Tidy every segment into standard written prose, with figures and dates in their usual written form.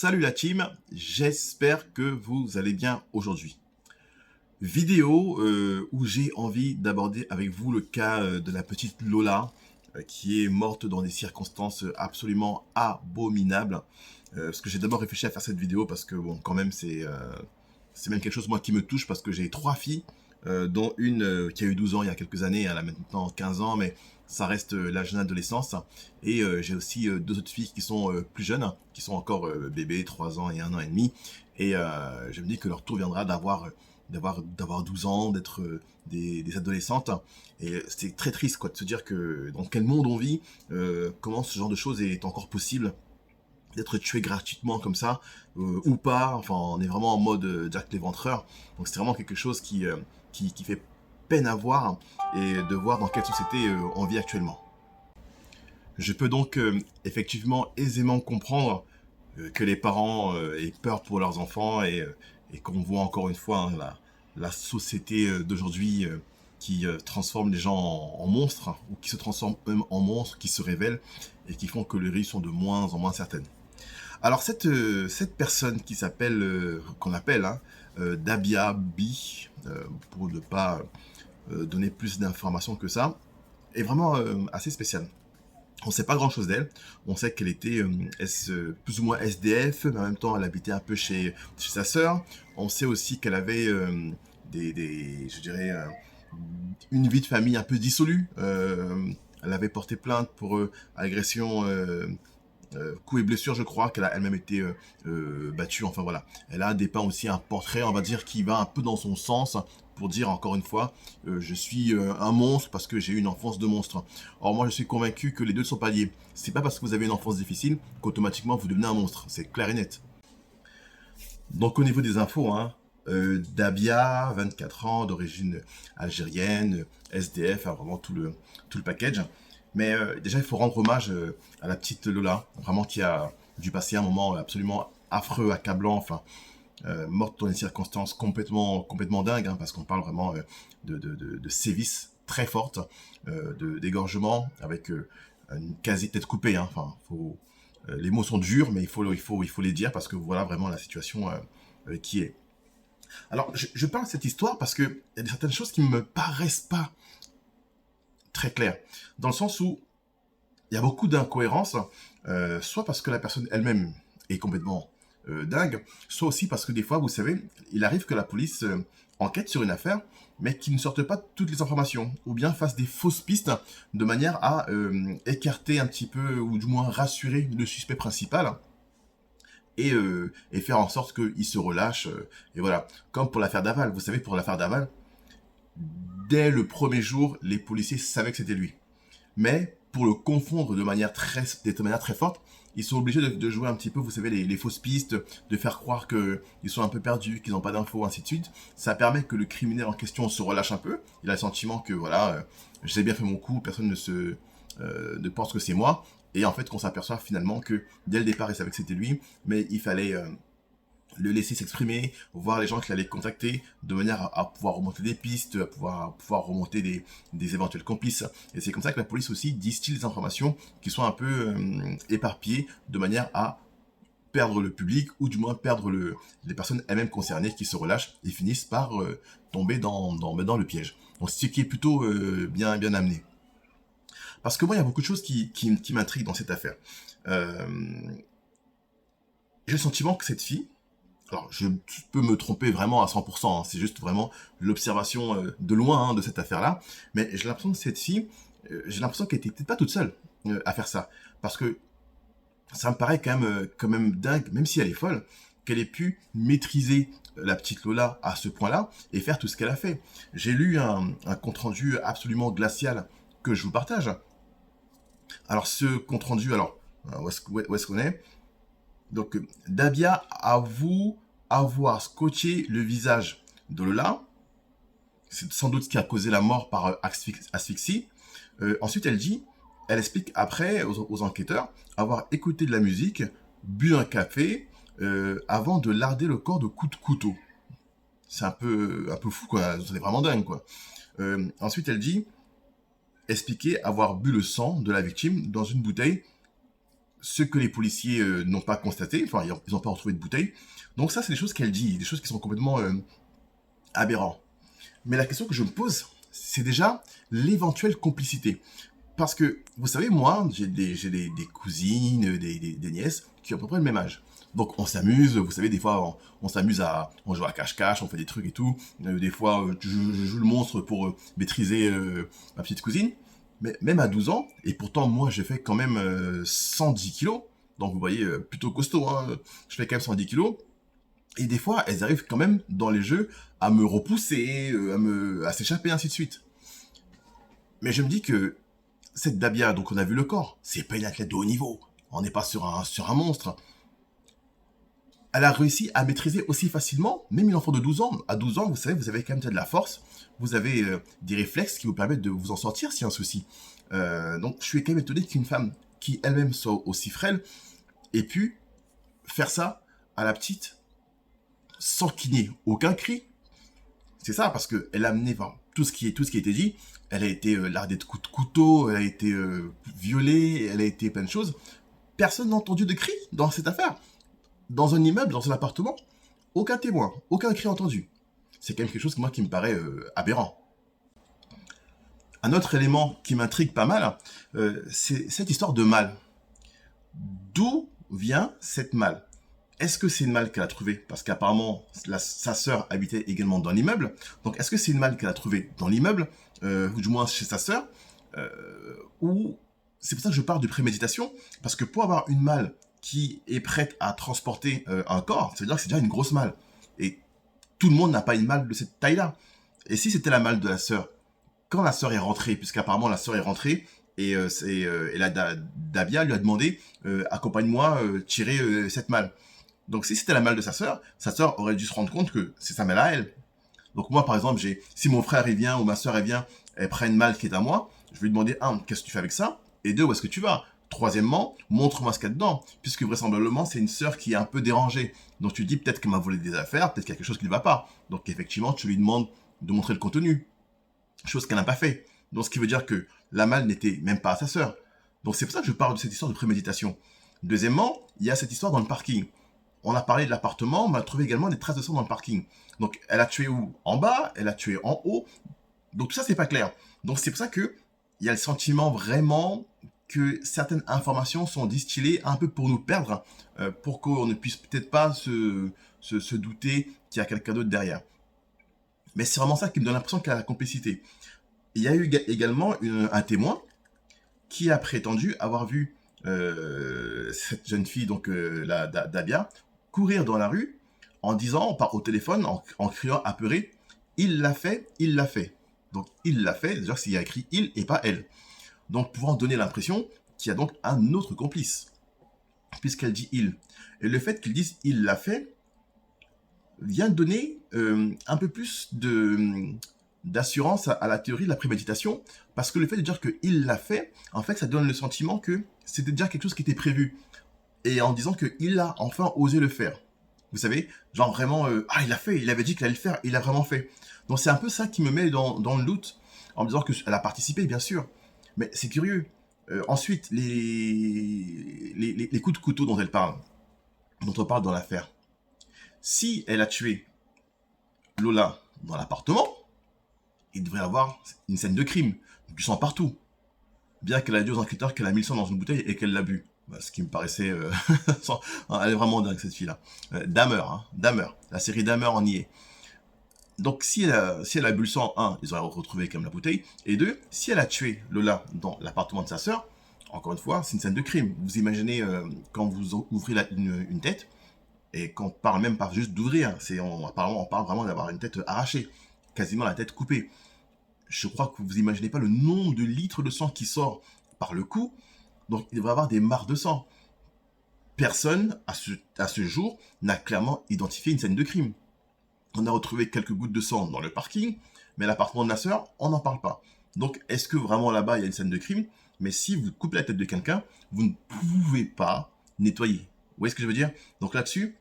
Salut la team, j'espère que vous allez bien aujourd'hui. Vidéo où j'ai envie d'aborder avec vous le cas de la petite Lola qui est morte dans des circonstances absolument abominables. Parce que j'ai d'abord réfléchi à faire cette vidéo parce que bon, quand même c'est même quelque chose moi qui me touche parce que j'ai trois filles, dont une qui a eu 12 ans il y a quelques années, elle a maintenant 15 ans, mais ça reste la jeune adolescence. Et j'ai aussi deux autres filles qui sont plus jeunes, qui sont encore bébés, 3 ans et 1 an et demi. Et je me dis que leur tour viendra d'avoir 12 ans, d'être des adolescentes. Et c'est très triste quoi, de se dire que dans quel monde on vit, comment ce genre de choses est encore possible d'être tué gratuitement comme ça, ou pas. Enfin, on est vraiment en mode Jack l'Éventreur. Donc c'est vraiment quelque chose qui fait peine à voir et de voir dans quelle société on vit actuellement. Je peux donc effectivement aisément comprendre que les parents aient peur pour leurs enfants et qu'on voit encore une fois hein, la société d'aujourd'hui qui transforme les gens en monstres, hein, ou qui se transforment eux-mêmes en monstres, qui se révèlent et qui font que les rues sont de moins en moins certaines. Alors cette personne qui s'appelle, qu'on appelle hein, Dabia B, pour ne pas donner plus d'informations que ça, est vraiment assez spéciale. On ne sait pas grand-chose d'elle. On sait qu'elle était plus ou moins SDF, mais en même temps elle habitait un peu chez sa sœur. On sait aussi qu'elle avait je dirais, une vie de famille un peu dissolue. Elle avait porté plainte pour agression coups et blessures, je crois qu'elle a elle-même été battue, enfin voilà. Elle a dépeint aussi un portrait, on va dire, qui va un peu dans son sens, pour dire encore une fois, je suis un monstre parce que j'ai eu une enfance de monstre. Or moi je suis convaincu que les deux ne sont pas liés. C'est pas parce que vous avez une enfance difficile qu'automatiquement vous devenez un monstre, c'est clair et net. Donc au niveau des infos, hein, Dabia, 24 ans, d'origine algérienne, SDF, hein, vraiment tout le package. Mais déjà, il faut rendre hommage à la petite Lola, vraiment qui a dû passer un moment absolument affreux, accablant, enfin, morte dans des circonstances complètement dingues, hein, parce qu'on parle vraiment de sévices très fortes, d'égorgement, avec une quasi-tête coupée. Hein, enfin, les mots sont durs, mais il faut les dire, parce que voilà vraiment la situation qui est. Alors, je parle de cette histoire parce qu'il y a certaines choses qui ne me paraissent pas très claires. Dans le sens où il y a beaucoup d'incohérences, soit parce que la personne elle-même est complètement dingue, soit aussi parce que des fois, vous savez, il arrive que la police enquête sur une affaire, mais qu'il ne sorte pas toutes les informations, ou bien fasse des fausses pistes de manière à écarter un petit peu, ou du moins rassurer le suspect principal, et faire en sorte qu'il se relâche. Et voilà, comme pour l'affaire Daval. Vous savez, pour l'affaire Daval, dès le premier jour, les policiers savaient que c'était lui. Mais pour le confondre de manière très forte, ils sont obligés de jouer un petit peu, vous savez, les fausses pistes, de faire croire qu'ils sont un peu perdus, qu'ils n'ont pas d'infos, ainsi de suite. Ça permet que le criminel en question se relâche un peu. Il a le sentiment que, voilà, j'ai bien fait mon coup, personne ne pense que c'est moi. Et en fait, qu'on s'aperçoit finalement que, dès le départ, il savait que c'était lui, mais il fallait le laisser s'exprimer, voir les gens qu'il allait contacter, de manière à pouvoir remonter des pistes, à pouvoir remonter des éventuels complices. Et c'est comme ça que la police aussi distille des informations qui sont un peu éparpillées, de manière à perdre le public, ou du moins perdre les personnes elles-mêmes concernées qui se relâchent et finissent par tomber dans le piège. Donc c'est ce qui est plutôt bien amené. Parce que moi, il y a beaucoup de choses qui m'intriguent dans cette affaire. Euh, j'ai le sentiment que cette fille, alors, je peux me tromper vraiment à 100%, hein, c'est juste vraiment l'observation de loin hein, de cette affaire-là, mais j'ai l'impression que cette fille, j'ai l'impression qu'elle était peut-être pas toute seule à faire ça, parce que ça me paraît quand même dingue, même si elle est folle, qu'elle ait pu maîtriser la petite Lola à ce point-là et faire tout ce qu'elle a fait. J'ai lu un compte-rendu absolument glacial que je vous partage. Alors, ce compte-rendu, alors, où est-ce qu'on est? Donc, Dabia avoue avoir scotché le visage de Lola. C'est sans doute ce qui a causé la mort par asphyxie. Ensuite, elle explique après aux enquêteurs avoir écouté de la musique, bu un café, avant de larder le corps de coups de couteau. C'est un peu fou, quoi. C'est vraiment dingue, quoi. Ensuite, expliquer avoir bu le sang de la victime dans une bouteille ce que les policiers n'ont pas constaté, enfin, ils n'ont pas retrouvé de bouteille. Donc ça, c'est des choses qu'elle dit, des choses qui sont complètement aberrantes. Mais la question que je me pose, c'est déjà l'éventuelle complicité. Parce que, vous savez, moi, j'ai des cousines, des nièces qui ont à peu près le même âge. Donc on s'amuse, vous savez, des fois on s'amuse on joue à cache-cache, on fait des trucs et tout. Des fois je joue le monstre pour maîtriser ma petite cousine. Mais même à 12 ans, et pourtant moi je fais quand même 110 kilos, donc vous voyez, plutôt costaud, hein, je fais quand même 110 kilos. Et des fois elles arrivent quand même dans les jeux à me repousser, à s'échapper, ainsi de suite. Mais je me dis que cette Dabia, donc on a vu le corps, c'est pas une athlète de haut niveau. On n'est pas sur un monstre. Elle a réussi à maîtriser aussi facilement, même une enfant de 12 ans. À 12 ans, vous savez, vous avez quand même de la force, vous avez des réflexes qui vous permettent de vous en sortir s'il y a un souci. Donc je suis quand même étonné qu'une femme qui elle-même soit aussi frêle ait pu faire ça à la petite sans qu'il n'y ait aucun cri. C'est ça, parce qu'elle a amené enfin, tout ce qui a été dit. Elle a été lardée de coups de couteau, elle a été violée, elle a été plein de choses. Personne n'a entendu de cri dans cette affaire. Dans un immeuble, dans un appartement, aucun témoin, aucun cri entendu. C'est quand même quelque chose moi qui me paraît aberrant. Un autre élément qui m'intrigue pas mal, c'est cette histoire de malle. D'où vient cette malle? Est-ce que c'est une malle qu'elle a trouvée? Parce qu'apparemment, sa sœur habitait également dans l'immeuble. Donc, est-ce que c'est une malle qu'elle a trouvée dans l'immeuble, ou du moins chez sa sœur, ou c'est pour ça que je parle de préméditation, parce que pour avoir une malle qui est prête à transporter un corps, ça veut dire que c'est déjà une grosse malle. Et tout le monde n'a pas une malle de cette taille-là. Et si c'était la malle de la sœur, quand la sœur est rentrée, puisqu'apparemment la sœur est rentrée, et Dabia lui a demandé accompagne-moi tirer cette malle. Donc si c'était la malle de sa sœur aurait dû se rendre compte que c'est sa malle à elle. Donc moi par exemple, si mon frère il vient ou ma sœur elle vient, elle prend une malle qui est à moi, je vais lui demander qu'est-ce que tu fais avec ça? Et deux, où est-ce que tu vas? Troisièmement, montre-moi ce qu'il y a dedans, puisque vraisemblablement c'est une sœur qui est un peu dérangée. Donc tu te dis peut-être qu'elle m'a volé des affaires, peut-être qu'il y a quelque chose qui ne va pas. Donc effectivement, tu lui demandes de montrer le contenu, chose qu'elle n'a pas fait. Donc ce qui veut dire que la malle n'était même pas à sa sœur. Donc c'est pour ça que je parle de cette histoire de préméditation. Deuxièmement, il y a cette histoire dans le parking. On a parlé de l'appartement, mais on a trouvé également des traces de sang dans le parking. Donc elle a tué où? En bas, elle a tué en haut. Donc tout ça c'est pas clair. Donc c'est pour ça que il y a le sentiment vraiment que certaines informations sont distillées un peu pour nous perdre, pour qu'on ne puisse peut-être pas se douter qu'il y a quelqu'un d'autre derrière. Mais c'est vraiment ça qui me donne l'impression qu'il y a la complicité. Il y a eu également un témoin qui a prétendu avoir vu cette jeune fille, donc Dabia, courir dans la rue en disant, au téléphone, en criant apeuré, il l'a fait, il l'a fait. Donc il l'a fait, c'est-à-dire s'il y a écrit il et pas elle. Donc pouvant donner l'impression qu'il y a donc un autre complice, puisqu'elle dit il. Et le fait qu'ils disent il l'a fait vient donner un peu plus d'assurance à la théorie de la préméditation, parce que le fait de dire qu'il l'a fait, en fait, ça donne le sentiment que c'était déjà quelque chose qui était prévu. Et en disant qu'il a enfin osé le faire. Vous savez, genre vraiment, il l'a fait, il avait dit qu'il allait le faire, il l'a vraiment fait. Donc c'est un peu ça qui me met dans le doute, en me disant qu'elle a participé, bien sûr. Mais c'est curieux. Ensuite, les coups de couteau dont on parle dans l'affaire. Si elle a tué Lola dans l'appartement, il devrait y avoir une scène de crime, du sang partout. Bien qu'elle a dit aux enquêteurs qu'elle a mis le sang dans une bouteille et qu'elle l'a bu. Ce qui me paraissait... elle est vraiment dingue, cette fille-là. Dahmer. La série Dahmer en y est. Donc, si elle a bu le sang, ils auraient retrouvé quand même la bouteille. Et deux, si elle a tué Lola dans l'appartement de sa sœur, encore une fois, c'est une scène de crime. Vous imaginez quand vous ouvrez une tête, et qu'on parle même pas juste d'ouvrir, apparemment on parle vraiment d'avoir une tête arrachée, quasiment la tête coupée. Je crois que vous imaginez pas le nombre de litres de sang qui sort par le cou, donc il devrait y avoir des marques de sang. Personne, à ce jour, n'a clairement identifié une scène de crime. On a retrouvé quelques gouttes de sang dans le parking, mais l'appartement de la sœur, on n'en parle pas. Donc, est-ce que vraiment là-bas, il y a une scène de crime? Mais si vous coupez la tête de quelqu'un, vous ne pouvez pas nettoyer. Vous voyez ce que je veux dire? Donc là-dessus,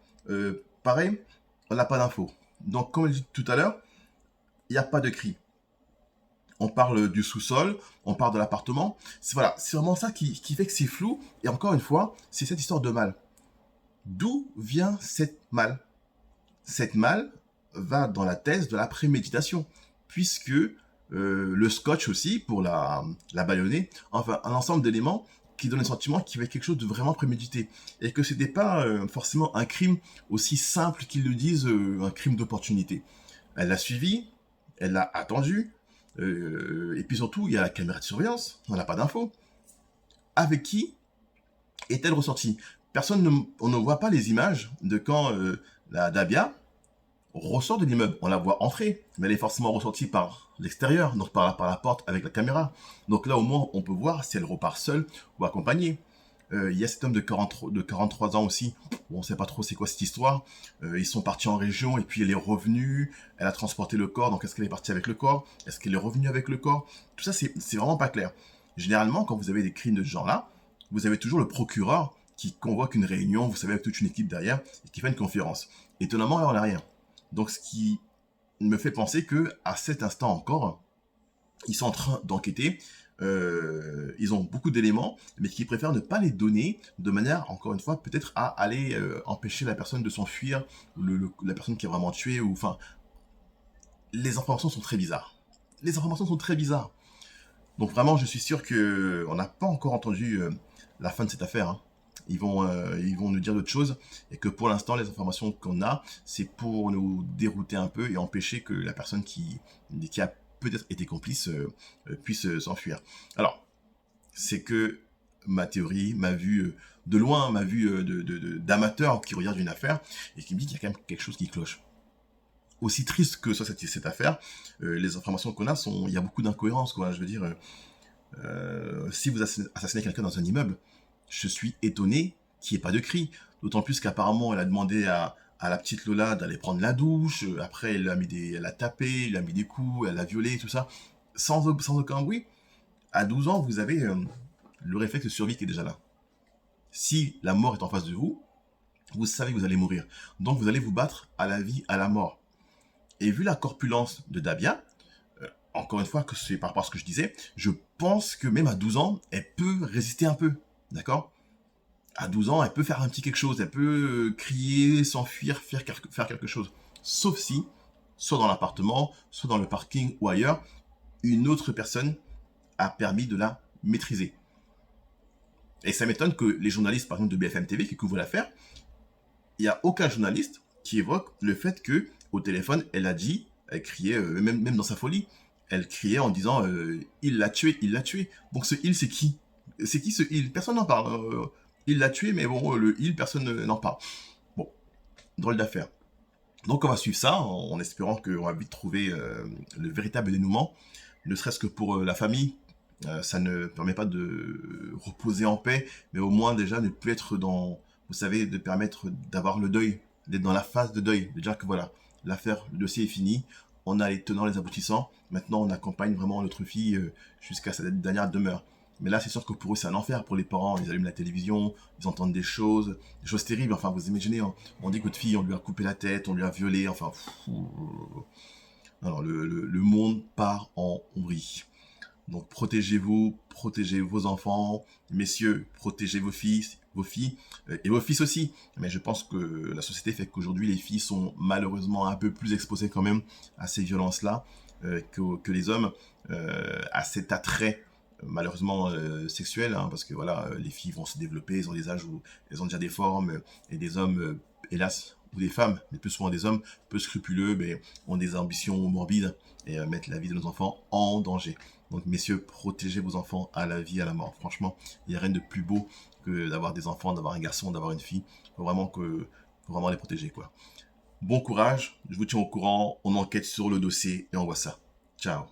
pareil, on n'a pas d'infos. Donc, comme je l'ai dit tout à l'heure, il n'y a pas de cri. on parle du sous-sol, on parle de l'appartement. Voilà, c'est vraiment ça qui fait que c'est flou. Et encore une fois, c'est cette histoire de mal. D'où vient cette mal? Cette mal va dans la thèse de la préméditation, puisque le scotch aussi, pour la bâillonner, enfin un ensemble d'éléments qui donnent le sentiment qu'il y avait quelque chose de vraiment prémédité. Et que ce n'était pas forcément un crime aussi simple qu'ils le disent, un crime d'opportunité. Elle l'a suivi, elle l'a attendu, et puis surtout, il y a la caméra de surveillance, on n'a pas d'infos. Avec qui est-elle ressortie? On ne voit pas les images de quand la Dabia ressort de l'immeuble. On la voit entrer, mais elle est forcément ressortie par l'extérieur, donc par la porte avec la caméra. Donc là, au moins, on peut voir si elle repart seule ou accompagnée. Il y a cet homme de 43 ans aussi. Bon, on ne sait pas trop c'est quoi cette histoire. Ils sont partis en région et puis elle est revenue. Elle a transporté le corps. Donc est-ce qu'elle est partie avec le corps? Est-ce qu'elle est revenue avec le corps? Tout ça, c'est vraiment pas clair. Généralement, quand vous avez des crimes de ce genre-là, vous avez toujours le procureur qui convoque une réunion, vous savez, avec toute une équipe derrière, et qui fait une conférence. Étonnamment, là, on n'a rien. Donc, ce qui me fait penser que à cet instant encore, ils sont en train d'enquêter. Ils ont beaucoup d'éléments, mais qui préfèrent ne pas les donner de manière, encore une fois, peut-être à aller empêcher la personne de s'enfuir, ou la personne qui est vraiment tuée, ou enfin, les informations sont très bizarres. Les informations sont très bizarres. Donc vraiment, je suis sûr que on n'a pas encore entendu la fin de cette affaire. Hein. Ils vont nous dire d'autres choses et que pour l'instant, les informations qu'on a, c'est pour nous dérouter un peu et empêcher que la personne qui a peut-être été complice puisse s'enfuir. Alors, c'est que ma théorie, ma vue de loin, ma vue d'amateur qui regarde une affaire et qui me dit qu'il y a quand même quelque chose qui cloche. Aussi triste que soit cette affaire, les informations qu'on a sont, il y a beaucoup d'incohérences, quoi. Je veux dire, si vous assassinez quelqu'un dans un immeuble, je suis étonné qu'il n'y ait pas de cri. D'autant plus qu'apparemment, elle a demandé à la petite Lola d'aller prendre la douche. Après, elle l'a tapé, elle a mis des coups, elle l'a violé, tout ça, sans aucun bruit. À 12 ans, vous avez le réflexe de survie qui est déjà là. Si la mort est en face de vous, vous savez que vous allez mourir. Donc, vous allez vous battre à la vie, à la mort. Et vu la corpulence de Dabia, encore une fois, que c'est par rapport à ce que je disais, je pense que même à 12 ans, elle peut résister un peu. D'accord? À 12 ans, elle peut faire un petit quelque chose. Elle peut crier, s'enfuir, faire quelque chose. Sauf si, soit dans l'appartement, soit dans le parking ou ailleurs, une autre personne a permis de la maîtriser. Et ça m'étonne que les journalistes, par exemple, de BFM TV qui couvrent l'affaire, il n'y a aucun journaliste qui évoque le fait que au téléphone, elle a dit, elle criait, même dans sa folie, elle criait en disant il l'a tué, il l'a tué. Donc ce il, c'est qui? C'est qui ce il? Personne n'en parle. Il l'a tué, mais bon, le il, personne n'en parle. Bon, drôle d'affaire. Donc on va suivre ça en espérant qu'on va vite trouver le véritable dénouement, ne serait-ce que pour la famille. Ça ne permet pas de reposer en paix, mais au moins déjà ne plus être dans, vous savez, de permettre d'avoir le deuil, d'être dans la phase de deuil, de dire que voilà, l'affaire, le dossier est fini, on a les tenants, les aboutissants, maintenant on accompagne vraiment notre fille jusqu'à sa dernière demeure. Mais là, c'est sûr que pour eux, c'est un enfer. Pour les parents, ils allument la télévision, ils entendent des choses terribles. Enfin, vous imaginez, hein, on dit que votre fille, on lui a coupé la tête, on lui a violé. Enfin, alors, le monde part en vrille. Donc, protégez-vous, protégez vos enfants. Messieurs, protégez vos filles et vos fils aussi. Mais je pense que la société fait qu'aujourd'hui, les filles sont malheureusement un peu plus exposées quand même à ces violences-là que les hommes, à cet attrait malheureusement sexuel, hein, parce que voilà, les filles vont se développer, elles ont des âges où elles ont déjà des formes, et des hommes, hélas, ou des femmes, mais plus souvent des hommes, peu scrupuleux, mais ont des ambitions morbides et mettent la vie de nos enfants en danger. Donc messieurs, protégez vos enfants à la vie, à la mort. Franchement, il n'y a rien de plus beau que d'avoir des enfants, d'avoir un garçon, d'avoir une fille. Faut vraiment les protéger, quoi. Bon courage, je vous tiens au courant, on enquête sur le dossier et on voit ça. Ciao.